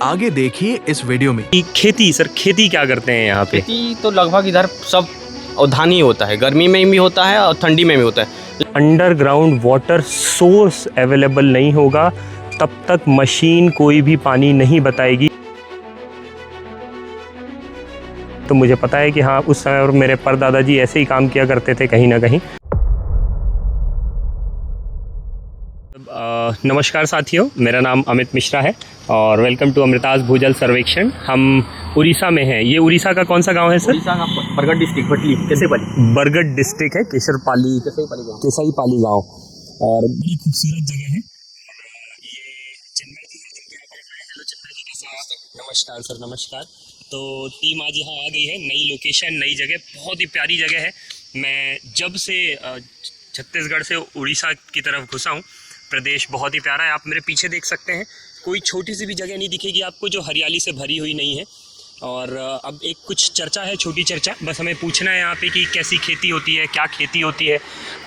आगे देखिए इस वीडियो में। खेती सर, खेती क्या करते हैं यहाँ पे? खेती तो लगभग इधर सब धान ही होता है, गर्मी में भी होता है और ठंडी में भी होता है। अंडरग्राउंड वाटर सोर्स अवेलेबल नहीं होगा तब तक मशीन कोई भी पानी नहीं बताएगी। तो मुझे पता है कि हाँ, उस समय और मेरे परदादा जी ऐसे ही काम किया करते थे कहीं ना कहीं। नमस्कार साथियों, मेरा नाम अमित मिश्रा है और वेलकम टू अमृतास भूजल सर्वेक्षण। हम उड़ीसा में हैं। ये उड़ीसा का कौन सा गांव है सर? उड़ीसा का बरगढ़ डिस्ट्रिक्ट, भटली केसईपाली। बरगढ़ डिस्ट्रिक्ट है, केसईपाली गांव और बड़ी खूबसूरत जगह है। ये चिन्मय जी हैं जिनके यहाँ पर आए। हेलो चिन्मय जी, कैसे हैं? नमस्कार सर, नमस्कार। तो टीम आज यहाँ आ गई है, नई लोकेशन, नई जगह, बहुत ही प्यारी जगह है। मैं जब से छत्तीसगढ़ से उड़ीसा की तरफ घुसा हूँ, प्रदेश बहुत ही प्यारा है। आप मेरे पीछे देख सकते हैं, कोई छोटी सी भी जगह नहीं दिखेगी आपको जो हरियाली से भरी हुई नहीं है। और अब एक कुछ चर्चा है, छोटी चर्चा, बस हमें पूछना है यहाँ पे कि कैसी खेती होती है, क्या खेती होती है,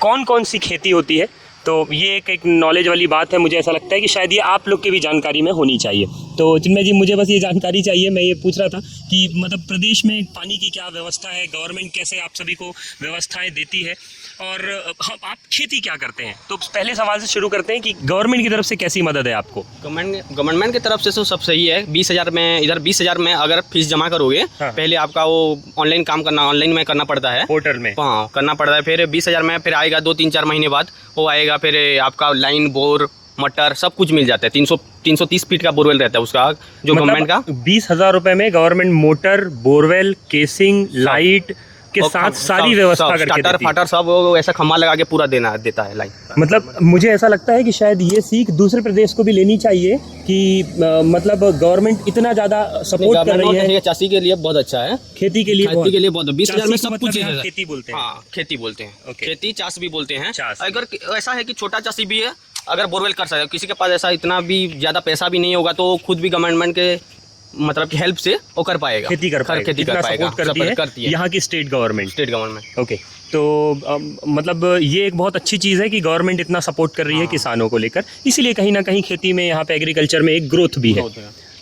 कौन कौन सी खेती होती है। तो ये एक नॉलेज वाली बात है। मुझे ऐसा लगता है कि शायद ये आप लोग की भी जानकारी में होनी चाहिए। तो चिन्मय जी, मुझे बस ये जानकारी चाहिए। मैं ये पूछ रहा था कि मतलब प्रदेश में पानी की क्या व्यवस्था है, गवर्नमेंट कैसे आप सभी को व्यवस्थाएं देती है, और आप खेती क्या करते हैं। तो पहले सवाल से शुरू करते हैं कि गवर्नमेंट की तरफ से कैसी मदद है आपको? गवर्नमेंट की तरफ से तो सब सही है। 20,000 में, इधर 20,000 में अगर फीस जमा करोगे, हाँ। पहले आपका वो ऑनलाइन काम करना, ऑनलाइन में करना पड़ता है, पोर्टल में। हाँ, करना पड़ता है। फिर 20,000 में फिर आएगा 2-3-4 महीने बाद वो आएगा। फिर आपका लाइन, बोर, मटर सब कुछ मिल जाता है। 330 फीट का बोरवेल रहता है उसका, जो गवर्नमेंट का। 20,000 रुपए में government motor, borewell, casing, light के साथ सारी व्यवस्था करके देती है। फाटर सब वो ऐसा खम्मा लगा के पूरा देता है लाइन। मतलब मुझे ऐसा लगता है कि शायद ये सीख दूसरे प्रदेश को भी लेनी चाहिए कि मतलब गवर्नमेंट इतना ज्यादा सपोर्ट कर रही है। चाषी के लिए बहुत अच्छा है, खेती के लिए बहुत। 20,000 में सब कुछ है। खेती बोलते हैं। हाँ, खेती बोलते हैं। Okay. खेती चाष भी बोलते हैं। चाष। अगर ऐसा है कि छोटा चाषी भी है, अगर बोरवेल कर सकते, किसी के पास ऐसा इतना भी ज़्यादा पैसा भी नहीं होगा तो खुद भी गवर्नमेंट के मतलब की हेल्प से वो कर पाएगा, खेती कर पाएगा। सपोर्ट करती है यहाँ की स्टेट गवर्नमेंट। ओके, तो मतलब ये एक बहुत अच्छी चीज़ है कि गवर्नमेंट इतना सपोर्ट कर रही है किसानों को लेकर। इसीलिए कहीं ना कहीं खेती में, यहाँ पे एग्रीकल्चर में एक ग्रोथ भी है।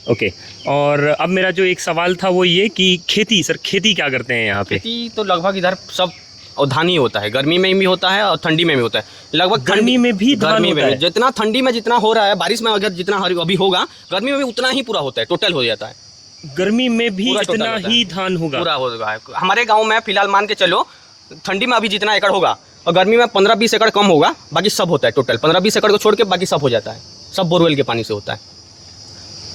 ओके, और अब मेरा जो एक सवाल था वो ये कि खेती सर, खेती क्या करते हैं यहाँ पे? खेती तो लगभग इधर सब धान ही होता है, गर्मी में भी होता है और ठंडी में भी होता है। लगभग गर्मी में भी धान होता है। जितना ठंडी में जितना हो रहा है, बारिश में अगर जितना अभी होगा, गर्मी में भी उतना ही पूरा होता है, टोटल हो जाता है। गर्मी में भी इतना ही धान होगा, पूरा होगा। हमारे गाँव में फिलहाल मान के चलो, ठंडी में अभी जितना एकड़ होगा और गर्मी में 15-20 एकड़ कम होगा, बाकी सब होता है। टोटल 15-20 एकड़ को छोड़ के बाकी सब हो जाता है। सब बोरवेल के पानी से होता है।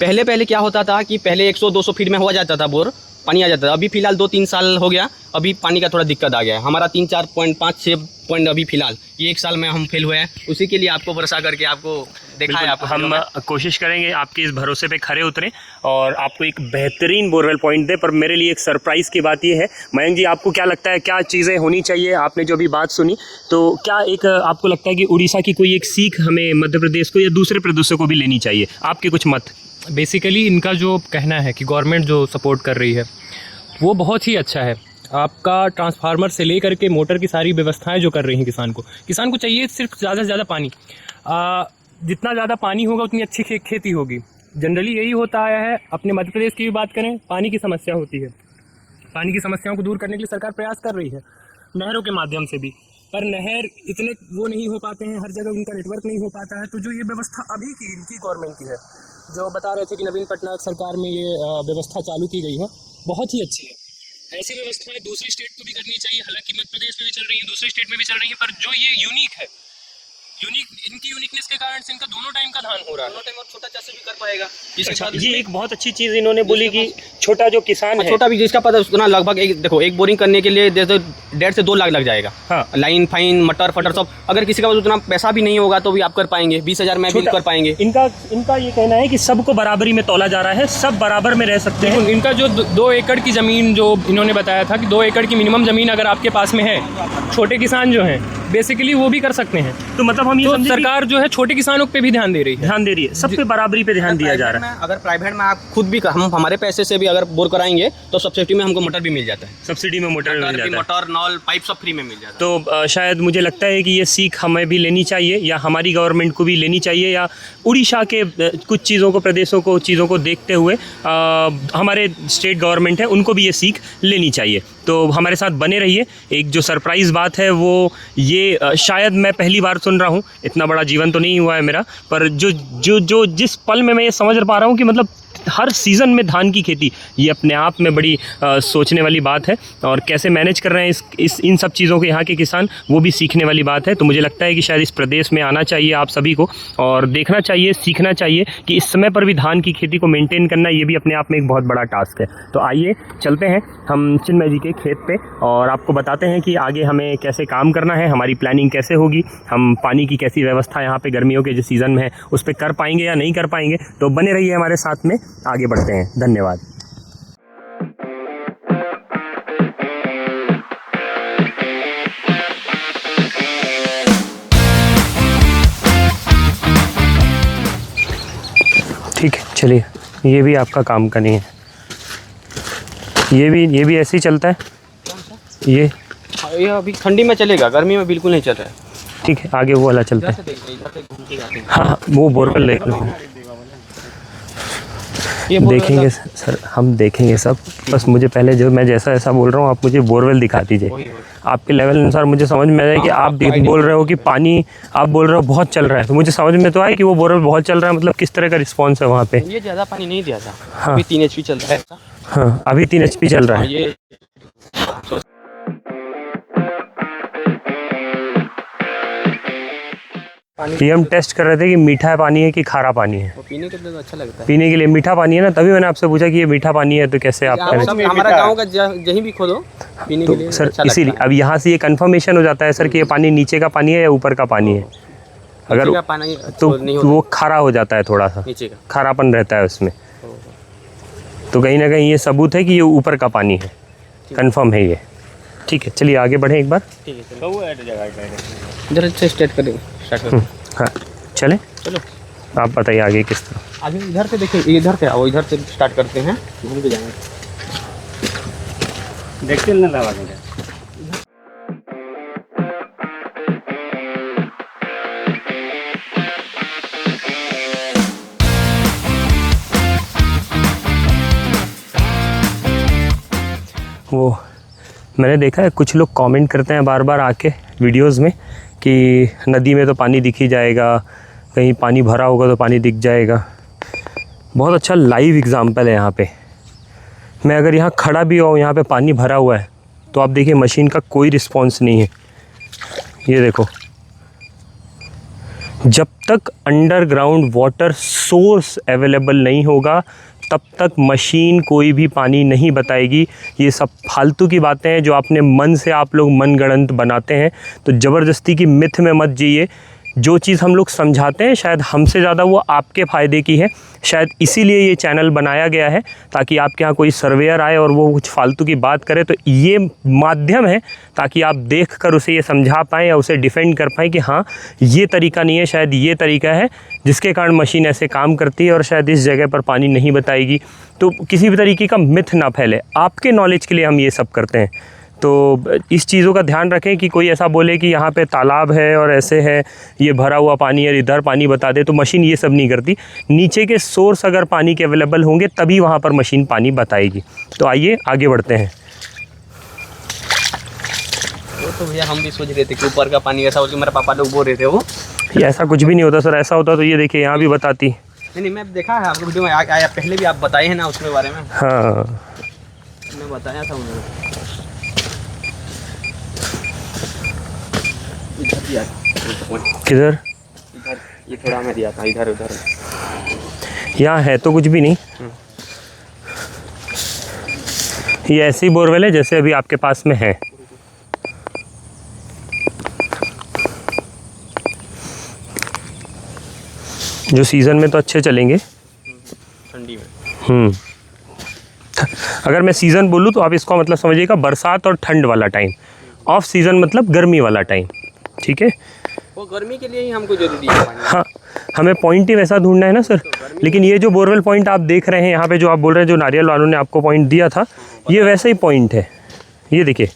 पहले क्या होता था कि पहले 100-200 फीट में हो जाता था बोर, पानी आ जाता था। अभी फिलहाल 2-3 साल हो गया, अभी पानी का थोड़ा दिक्कत आ गया है। हमारा 3-4 पॉइंट, 5-6 पॉइंट अभी फिलहाल ये 1 साल में हम फेल हुए हैं। उसी के लिए आपको भरोसा करके आपको देखा है। हम कोशिश करेंगे आपके इस भरोसे पे खरे उतरें और आपको एक बेहतरीन बोरवेल पॉइंट दे। पर मेरे लिए एक सरप्राइज़ की बात ये है, मयंक जी, आपको क्या लगता है क्या चीज़ें होनी चाहिए? आपने जो भी बात सुनी, तो क्या एक आपको लगता है कि उड़ीसा की कोई एक सीख हमें मध्य प्रदेश को या दूसरे प्रदेशों को भी लेनी चाहिए? आपके कुछ मत। बेसिकली इनका जो कहना है कि गवर्नमेंट जो सपोर्ट कर रही है वो बहुत ही अच्छा है। आपका ट्रांसफार्मर से लेकर के मोटर की सारी व्यवस्थाएं जो कर रही हैं किसान को चाहिए सिर्फ ज़्यादा से ज़्यादा पानी। जितना ज़्यादा पानी होगा उतनी अच्छी खेती होगी। जनरली यही होता आया है। अपने मध्य प्रदेश की भी बात करें, पानी की समस्या होती है। पानी की समस्याओं को दूर करने के लिए सरकार प्रयास कर रही है नहरों के माध्यम से भी, पर नहर इतने वो नहीं हो पाते हैं, हर जगह उनका नेटवर्क नहीं हो पाता है। तो जो ये व्यवस्था अभी की इनकी गवर्नमेंट की है, जो बता रहे थे कि नवीन पटनायक सरकार में ये व्यवस्था चालू की गई है, बहुत ही अच्छी है। ऐसी व्यवस्थाएं दूसरी स्टेट को भी करनी चाहिए। हालांकि मध्य प्रदेश में भी चल रही है, दूसरी स्टेट में भी चल रही है, पर जो ये यूनिक है, इनकी यूनिकनेस के कारण से इनका दोनों टाइम का धान हो रहा है। दोनों टाइम और छोटा चाषी भी कर पाएगा। अच्छा, ये एक बहुत अच्छी चीज़ इन्होंने बोली कि छोटा जो किसान है, छोटा भी जिसका पता उतना लगभग एक बोरिंग करने के लिए 1.5 से 2 लाख लग जाएगा। हाँ। लाइन, फाइन, मटर फटर सब। अगर किसी का उतना पैसा भी नहीं होगा तो भी आप कर पाएंगे। 20,000 में भी कर पाएंगे। इनका ये कहना है कि सबको बराबरी में तोला जा रहा है, सब बराबर में रह सकते हैं। इनका जो 2 एकड़ की ज़मीन जो इन्होंने बताया था कि 2 एकड़ की मिनिमम ज़मीन अगर आपके पास में है, छोटे किसान जो हैं बेसिकली वो भी कर सकते हैं। तो मतलब हम ये तो समझे कि सरकार जो है छोटे किसानों पे भी ध्यान दे रही है। ध्यान दे रही है, सब पे बराबरी पे ध्यान दिया जा रहा है। अगर प्राइवेट में आप खुद भी हम हमारे पैसे से भी अगर बोर कराएंगे तो सब्सिडी में हमको मोटर भी मिल जाता है। सब्सिडी में मोटर मिल जाता है, मोटर नल पाइप सब फ्री में मिल जाता है। तो शायद मुझे लगता है कि ये सीख हमें भी लेनी चाहिए, या हमारी गवर्नमेंट को भी लेनी चाहिए, या उड़ीसा के कुछ चीज़ों को, प्रदेशों को, चीज़ों को देखते हुए हमारे स्टेट गवर्नमेंट है उनको भी ये सीख लेनी चाहिए। तो हमारे साथ बने रहिए। एक जो सरप्राइज़ बात है वो ये शायद मैं पहली बार सुन रहा हूँ, इतना बड़ा जीवन तो नहीं हुआ है मेरा, पर जो जिस पल में मैं ये समझ पा रहा हूँ कि मतलब हर सीज़न में धान की खेती, ये अपने आप में बड़ी सोचने वाली बात है। और कैसे मैनेज कर रहे हैं इन सब चीज़ों को यहाँ के किसान, वो भी सीखने वाली बात है। तो मुझे लगता है कि शायद इस प्रदेश में आना चाहिए आप सभी को, और देखना चाहिए, सीखना चाहिए कि इस समय पर भी धान की खेती को मेंटेन करना, ये भी अपने आप में एक बहुत बड़ा टास्क है। तो आइए चलते हैं हम चिन्मय जी के खेत पे, और आपको बताते हैं कि आगे हमें कैसे काम करना है, हमारी प्लानिंग कैसे होगी, हम पानी की कैसी व्यवस्था यहाँ पे गर्मियों के जो सीज़न में है उस पर कर पाएंगे या नहीं कर पाएंगे। तो बने रहिए हमारे साथ में, आगे बढ़ते हैं। धन्यवाद। ठीक है, चलिए, ये भी आपका काम का नहीं है, ये भी ऐसे ही चलता है। ये अभी ठंडी में चलेगा, गर्मी में बिल्कुल नहीं चल रहा है। ठीक है, आगे वो वाला चलता है। हाँ, वो बोरवेल देख लो, देखेंगे सर, हम देखेंगे सब। बस मुझे पहले जो मैं जैसा ऐसा बोल रहा हूँ, आप मुझे बोरवेल दिखा दीजिए। आपके लेवल अनुसार मुझे समझ में आया कि आप बोल रहे हो कि पानी, आप बोल रहे हो बहुत चल रहा है, तो मुझे समझ में तो आया कि वो बोरवेल बहुत चल रहा है, मतलब किस तरह का रिस्पॉन्स है वहाँ पे। ये ज़्यादा पानी नहीं दिया था। हाँ, अभी 3 HP चल रहा है। हाँ, अभी 3 HP चल रहा है। ये ये हम टेस्ट कर रहे थे कि मीठा पानी है कि खारा पानी है। पीने के लिए तो अच्छा लगता है। पीने के लिए मीठा पानी है ना, तभी मैंने आपसे पूछा कि ये मीठा पानी है, तो कैसे आप हमारा गांव का जहीं भी खोदो पीने के लिए तो सर अच्छा इसीलिए अब यहाँ से ये कंफर्मेशन हो जाता है सर कि ये पानी नीचे का पानी है या ऊपर का पानी है। अगर पानी तो वो खारा हो जाता है, थोड़ा सा नीचे का खारापन रहता है उसमें, तो कहीं ना कहीं ये सबूत है कि ये ऊपर का पानी है, कंफर्म है ये। ठीक है, चलिए आगे बढ़ें एक बार। इधर से स्टार्ट करें। हाँ, चले, चलो आप बताइए आगे किस तरह। आगे इधर से देखिए, इधर से आओ, इधर से स्टार्ट करते हैं, घूम के जाएंगे। देखते ना लगा देंगे। वो मैंने देखा है कुछ लोग कमेंट करते हैं बार बार आके वीडियोस में कि नदी में तो पानी दिख ही जाएगा, कहीं पानी भरा होगा तो पानी दिख जाएगा। बहुत अच्छा लाइव एग्जांपल है यहाँ पे। मैं अगर यहाँ खड़ा भी हूँ, यहाँ पे पानी भरा हुआ है, तो आप देखिए मशीन का कोई रिस्पांस नहीं है। ये देखो, जब तक अंडरग्राउंड वाटर सोर्स अवेलेबल नहीं होगा तब तक मशीन कोई भी पानी नहीं बताएगी। ये सब फालतू की बातें हैं जो अपने मन से आप लोग मनगढ़ंत बनाते हैं। तो ज़बरदस्ती की मिथ में मत जाइए। जो चीज़ हम लोग समझाते हैं शायद हमसे ज़्यादा वो आपके फ़ायदे की है। शायद इसीलिए ये चैनल बनाया गया है, ताकि आपके यहाँ कोई सर्वेयर आए और वो कुछ फालतू की बात करे तो ये माध्यम है ताकि आप देख कर उसे ये समझा पाएँ या उसे डिफेंड कर पाएँ कि हाँ ये तरीका नहीं है, शायद ये तरीका है जिसके कारण मशीन ऐसे काम करती है और शायद इस जगह पर पानी नहीं बताएगी। तो किसी भी तरीके का मिथ ना फैले, आपके नॉलेज के लिए हम ये सब करते हैं। तो इस चीज़ों का ध्यान रखें कि कोई ऐसा बोले कि यहाँ पे तालाब है और ऐसे है, ये भरा हुआ पानी है, इधर पानी बता दे, तो मशीन ये सब नहीं करती। नीचे के सोर्स अगर पानी के अवेलेबल होंगे तभी वहाँ पर मशीन पानी बताएगी। तो आइए आगे बढ़ते हैं। वो तो भैया हम भी सोच रहे थे कि ऊपर का पानी ऐसा हो, मेरे पापा लोग बोल रहे थे वो। ये ऐसा कुछ भी नहीं होता सर, ऐसा होता तो ये देखिए यहाँ भी बताती। नहीं, मैं देखा है आपको वीडियो में आया, पहले भी आप बताए हैं ना उसके बारे में। हाँ, मैं बताया था उन्होंने। किधर? इधर, ये थोड़ा मैं दिया था, इधर उधर। यहाँ है तो कुछ भी नहीं, ये ऐसे ही बोरवेल है जैसे अभी आपके पास में है। जो सीज़न में तो अच्छे चलेंगे, ठंडी में। अगर मैं सीज़न बोलूँ तो आप इसको मतलब समझिएगा बरसात और ठंड वाला टाइम। ऑफ सीज़न मतलब गर्मी वाला टाइम, ठीक है। वो गर्मी के लिए ही हमको जरूरी है पानी। हाँ, हमें पॉइंट ही वैसा ढूंढना है ना सर। लेकिन ये जो बोरवेल पॉइंट आप देख रहे हैं यहाँ पे, जो आप बोल रहे हैं जो नारियल वालों ने आपको पॉइंट दिया था, ये वैसा ही पॉइंट है। ये देखिए,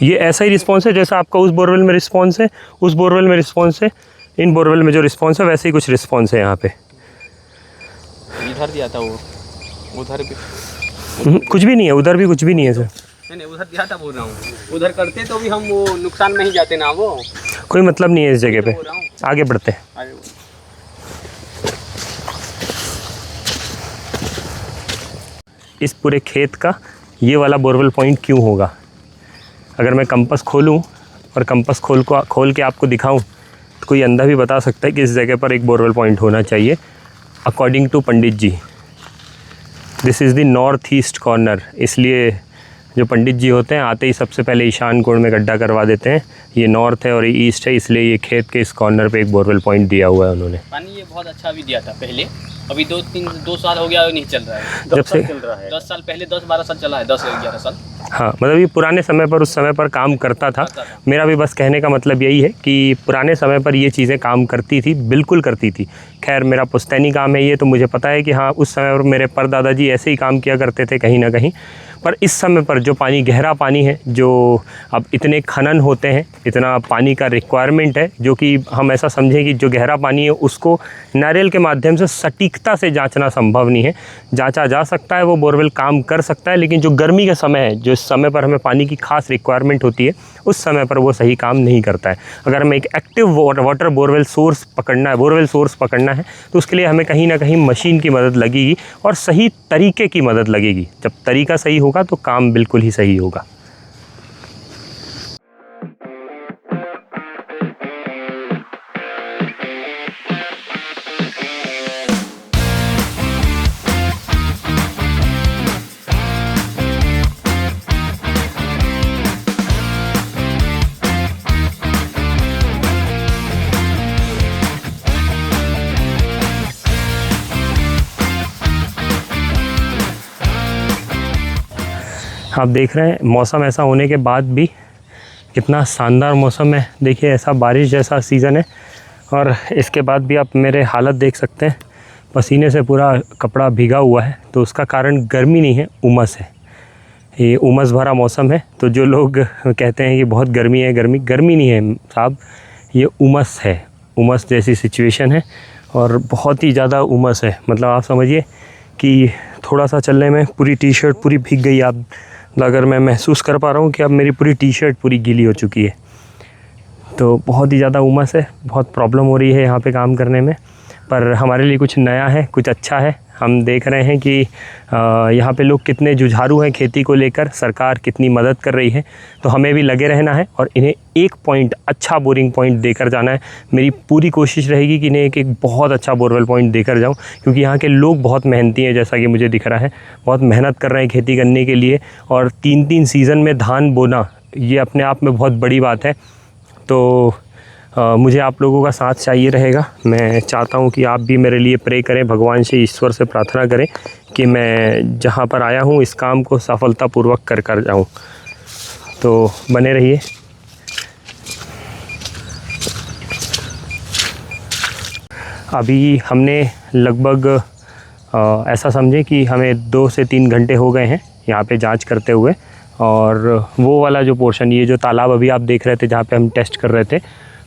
ये ऐसा ही रिस्पॉन्स है जैसा आपका उस बोरवेल में रिस्पॉन्स है, उस बोरवेल में रिस्पॉन्स है, इन बोरवेल में जो रिस्पॉन्स है वैसे ही कुछ रिस्पॉन्स है यहाँ पे। इधर दिया था वो, उधर भी कुछ भी नहीं है, उधर भी कुछ भी नहीं है सर। नहीं उधर दिया था बोल रहा हूँ, उधर करते तो भी हम वो नुकसान में ही जाते ना। वो कोई मतलब नहीं है इस जगह पे। आगे बढ़ते हैं। इस पूरे खेत का ये वाला बोरवेल पॉइंट क्यों होगा? अगर मैं कंपास खोलूं और कंपास खोल के आपको दिखाऊं तो कोई अंधा भी बता सकता है कि इस जगह पर एक बोरवेल पॉइंट होना चाहिए। According to pandit ji, this is the north east corner. इसलिए जो पंडित जी होते हैं आते ही सबसे पहले ईशान कोण में गड्ढा करवा देते हैं। ये नॉर्थ है और ये ईस्ट है, इसलिए ये खेत के इस कॉर्नर पे एक बोरवेल पॉइंट दिया हुआ है उन्होंने। पानी ये बहुत अच्छा भी दिया था पहले, अभी 2 साल हो गया नहीं चल रहा है। जब से 10 साल पहले 10-12 साल चला है, 10-11 साल। हाँ, मतलब ये पुराने समय पर उस समय पर काम करता था। मेरा भी बस कहने का मतलब यही है कि पुराने समय पर ये चीज़ें काम करती थी, बिल्कुल करती थी। खैर मेरा पुश्तैनी काम है ये, तो मुझे पता है कि हाँ उस समय पर मेरे परदादा जी ऐसे ही काम किया करते थे कहीं ना कहीं। पर इस समय पर जो पानी, गहरा पानी है, जो अब इतने खनन होते हैं, इतना पानी का रिक्वायरमेंट है, जो कि हम ऐसा समझें कि जो गहरा पानी है उसको नारियल के माध्यम से सटीकता से जांचना संभव नहीं है। जांचा जा सकता है, वो बोरवेल काम कर सकता है, लेकिन जो गर्मी का समय है, जो इस समय पर हमें पानी की खास रिक्वायरमेंट होती है, उस समय पर वो सही काम नहीं करता है। अगर हमें एक एक्टिव वाटर बोरवेल सोर्स पकड़ना है, बोरवेल सोर्स पकड़ना है, तो उसके लिए हमें कहीं ना कहीं मशीन की मदद लगेगी और सही तरीके की मदद लगेगी। जब तरीका सही होगा तो काम बिल्कुल ही सही होगा। आप देख रहे हैं मौसम ऐसा होने के बाद भी कितना शानदार मौसम है। देखिए ऐसा बारिश जैसा सीज़न है और इसके बाद भी आप मेरे हालत देख सकते हैं, पसीने से पूरा कपड़ा भीगा हुआ है। तो उसका कारण गर्मी नहीं है, उमस है। ये उमस भरा मौसम है। तो जो लोग कहते हैं कि बहुत गर्मी है, गर्मी नहीं है साहब, ये उमस है। उमस जैसी सिचुएशन है और बहुत ही ज़्यादा उमस है। मतलब आप समझिए कि थोड़ा सा चलने में पूरी टी शर्ट पूरी भीग गई। आप अगर मैं महसूस कर पा रहा हूँ कि अब मेरी पूरी टी शर्ट पूरी गीली हो चुकी है। तो बहुत ही ज़्यादा उमस है, बहुत प्रॉब्लम हो रही है यहाँ पे काम करने में। पर हमारे लिए कुछ नया है, कुछ अच्छा है। हम देख रहे हैं कि यहाँ पे लोग कितने जुझारू हैं खेती को लेकर, सरकार कितनी मदद कर रही है। तो हमें भी लगे रहना है और इन्हें एक पॉइंट, अच्छा बोरिंग पॉइंट देकर जाना है। मेरी पूरी कोशिश रहेगी कि इन्हें एक बहुत अच्छा बोरवेल पॉइंट देकर जाऊँ, क्योंकि यहाँ के लोग बहुत मेहनती हैं, जैसा कि मुझे दिख रहा है। बहुत मेहनत कर रहे हैं खेती करने के लिए, और 3-3 सीज़न में धान बोना ये अपने आप में बहुत बड़ी बात है। तो मुझे आप लोगों का साथ चाहिए रहेगा। मैं चाहता हूँ कि आप भी मेरे लिए प्रे करें, भगवान से, ईश्वर से प्रार्थना करें कि मैं जहाँ पर आया हूँ इस काम को सफलतापूर्वक कर जाऊँ। तो बने रहिए। अभी हमने लगभग ऐसा समझे कि हमें 2 से 3 घंटे हो गए हैं यहाँ पे जांच करते हुए। और वो वाला जो पोर्शन, ये जो तालाब अभी आप देख रहे थे जहाँ पे हम टेस्ट कर रहे थे,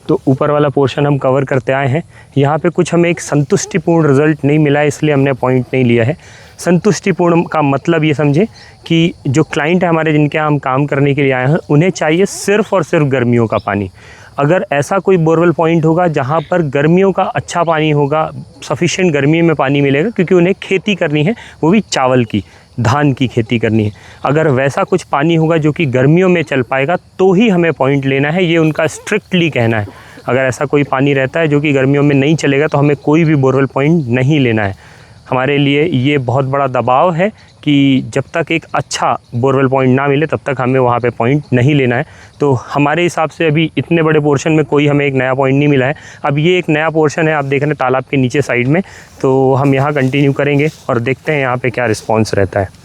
तो ऊपर वाला पोर्शन हम कवर करते आए हैं। यहाँ पे कुछ हमें एक संतुष्टिपूर्ण रिज़ल्ट नहीं मिला है, इसलिए हमने पॉइंट नहीं लिया है। संतुष्टिपूर्ण का मतलब ये समझे कि जो क्लाइंट है हमारे, जिनके यहाँ हम काम करने के लिए आए हैं, उन्हें चाहिए सिर्फ़ और सिर्फ गर्मियों का पानी। अगर ऐसा कोई बोरवेल पॉइंट होगा जहाँ पर गर्मियों का अच्छा पानी होगा, सफिशिएंट गर्मी में पानी मिलेगा, क्योंकि उन्हें खेती करनी है, वो भी चावल की, धान की खेती करनी है। अगर वैसा कुछ पानी होगा जो कि गर्मियों में चल पाएगा तो ही हमें पॉइंट लेना है, ये उनका स्ट्रिक्टली कहना है। अगर ऐसा कोई पानी रहता है जो कि गर्मियों में नहीं चलेगा तो हमें कोई भी बोरवेल पॉइंट नहीं लेना है। हमारे लिए ये बहुत बड़ा दबाव है कि जब तक एक अच्छा बोरवेल पॉइंट ना मिले तब तक हमें वहाँ पे पॉइंट नहीं लेना है। तो हमारे हिसाब से अभी इतने बड़े पोर्शन में कोई हमें एक नया पॉइंट नहीं मिला है। अब ये एक नया पोर्शन है, आप देख रहे हैं तालाब के नीचे साइड में, तो हम यहाँ कंटिन्यू करेंगे और देखते हैं यहाँ पे क्या रिस्पॉन्स रहता है।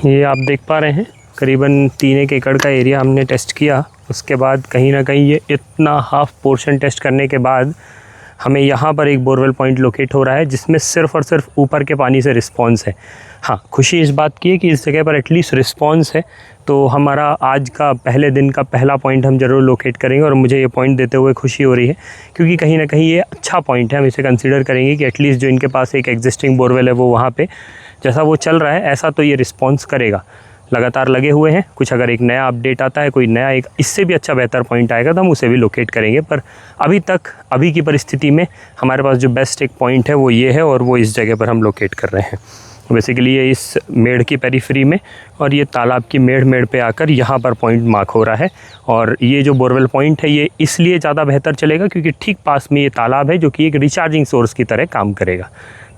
ये आप देख पा रहे हैं करीबन 3 एकड़ का एरिया हमने टेस्ट किया। उसके बाद कहीं ना कहीं ये इतना हाफ पोर्शन टेस्ट करने के बाद हमें यहाँ पर एक बोरवेल पॉइंट लोकेट हो रहा है जिसमें सिर्फ़ और सिर्फ ऊपर के पानी से रिस्पॉन्स है। हाँ, खुशी इस बात की है कि इस जगह पर एटलीस्ट रिस्पॉन्स है, तो हमारा आज का पहले दिन का पहला पॉइंट हम ज़रूर लोकेट करेंगे और मुझे ये पॉइंट देते हुए खुशी हो रही है क्योंकि कहीं ना कहीं ये अच्छा पॉइंट है। हम इसे कंसीडर करेंगे कि एटलीस्ट जो इनके पास एक एग्जिस्टिंग बोरवेल है वो वहाँ पे जैसा वो चल रहा है ऐसा तो ये रिस्पॉन्स करेगा। लगातार लगे हुए हैं, कुछ अगर एक नया अपडेट आता है, कोई नया एक इससे भी अच्छा बेहतर पॉइंट आएगा तो हम उसे भी लोकेट करेंगे। पर अभी की परिस्थिति में हमारे पास जो बेस्ट एक पॉइंट है वो ये है और वो इस जगह पर हम लोकेट कर रहे हैं। बेसिकली ये इस मेड़ की पेरीफ्री में और ये तालाब की मेड़ पे आकर यहाँ पर पॉइंट मार्क हो रहा है। और ये जो बोरवेल पॉइंट है ये इसलिए ज़्यादा बेहतर चलेगा क्योंकि ठीक पास में ये तालाब है जो कि एक रिचार्जिंग सोर्स की तरह काम करेगा।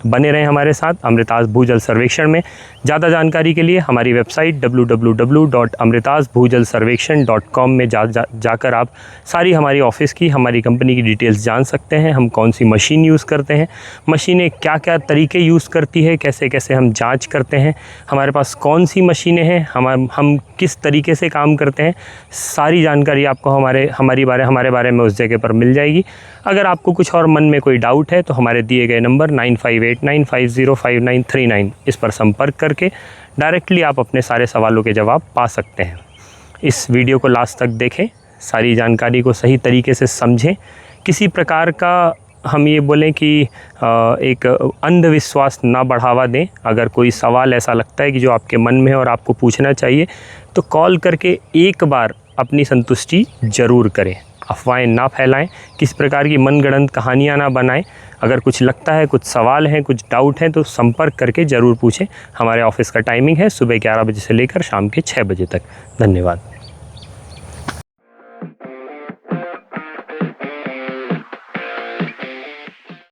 बने रहें हमारे साथ अमृतास भूजल सर्वेक्षण में। ज़्यादा जानकारी के लिए हमारी वेबसाइट www.amritasbhujalsarvekshan.com में जाकर आप सारी हमारी ऑफिस की, हमारी कंपनी की डिटेल्स जान सकते हैं। हम कौन सी मशीन यूज़ करते हैं, मशीनें क्या क्या तरीके यूज़ करती है, कैसे कैसे हम जांच करते हैं, हमारे पास कौन सी मशीनें हैं, हम किस तरीके से काम करते हैं, सारी जानकारी आपको हमारे बारे में उस जगह पर मिल जाएगी। अगर आपको कुछ और मन में कोई डाउट है तो हमारे दिए गए नंबर 9589505939 इस पर संपर्क करके डायरेक्टली आप अपने सारे सवालों के जवाब पा सकते हैं। इस वीडियो को लास्ट तक देखें, सारी जानकारी को सही तरीके से समझें। किसी प्रकार का हम ये बोलें कि एक अंधविश्वास ना बढ़ावा दें। अगर कोई सवाल ऐसा लगता है कि जो आपके मन में है और आपको पूछना चाहिए तो कॉल करके एक बार अपनी संतुष्टि ज़रूर करें। अफवाहें ना फैलाएं, किस प्रकार की मनगढ़ंत कहानियाँ ना बनाएं। अगर कुछ लगता है, कुछ सवाल हैं, कुछ डाउट हैं तो संपर्क करके ज़रूर पूछें। हमारे ऑफिस का टाइमिंग है सुबह 11 बजे से लेकर शाम के 6 बजे तक। धन्यवाद।